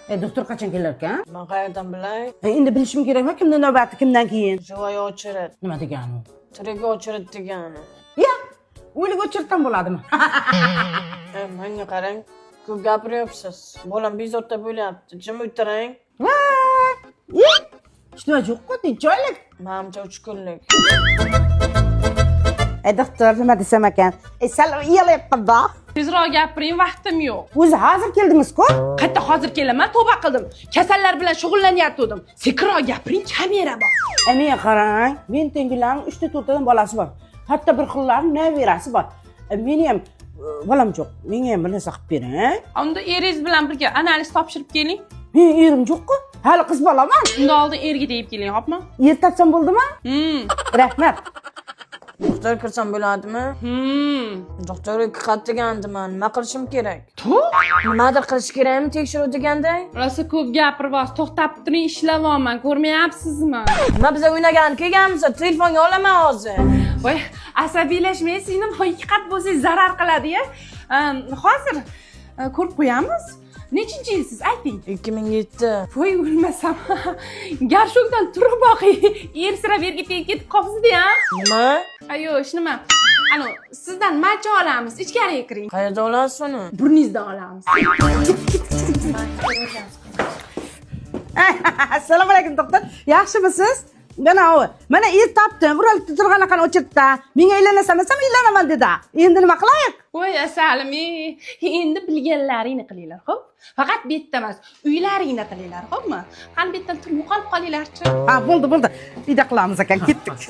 Doktor qachon kelar ekan? Men qayerdan bilay? Endi bilishim kerakmi, kimning navbati, kimdan keyin? Joy o'chirib. Nima degani? Tirik o'chirib degani. Ya, o'lik o'chirtdan bo'ladimi? Menga qarang. Ko'p gapiryapsiz. Bolam bezovta bo'lyapti. Jim o'tiring. Voy! Hech nima yo'q-ku, tinchlik. Menimcha 3 kunlik. Doktor, nima desam ekan? Sal uyalayapman-da. Tezroq gapiring, vaqtim yo'q. O'zi hozir keldingiz-ku? Qayerda hozir kelaman, tavba qildim. Kasallar bilan shug'ullanyotgandim. Sekinroq gapiring, kamera bor. Men qarang, men tengilarning 3 ta 4 tadan bolasi bor. Hatto bir xillarning nabirasi bor. Meni ham bolam yo'q. Menga ham bir narsa qilib bering. Unda eringiz bilan birga analiz topshirib keling. Men erim yo'q-ku. Hali qiz bolaman. Unda oldin erga tegib keling, xo'pmi? Yer topsam bo'ldimi? Rahmat. Doktor kirsam bo'ladimi? Doktorga qat degandiman. Nima qilishim kerak? Nimadir qilish kerakmi tekshiruv deganda? Rosa ko'p gapiribsiz, to'xtab turing, ishlayapman, ko'rmayapsizmi? Nima biz o'ynagan kelganmiz, telefonga olaman hozir. Voy, asabiylashmang, singlim haqiqat bo'lsangiz zarar qiladi-ya. Hozir ko'rib qo'yamiz. Nechinchi yilsiz, ayting. 2007. Voy, o'lmasam. Garshokdan turib boqing. Er sira yerga tegib ketib qolibsiz-da. Nima? Ayo, hech nima. Ano, sizdan macha olamiz. Ichkariga kiring. Qayerda olasiz uni? Burningizdan olamiz. Assalomu alaykum doktor. Yaxshimisiz? Mana er topdim. Uralib turganaqani o'chirtdi. Menga aylanasan desam, aylanaman dedi. Endi nima qilaylik? Voy, asalim, endi bilganlaringni qilinglar, xo'p? Faqat bu yerda emas, uylaringda qilinglar, xo'pmi? Qani bu yerdan turib qolib qolinglar-chi. Ha, bo'ldi. Uyda qilamiz ekan, ketdik.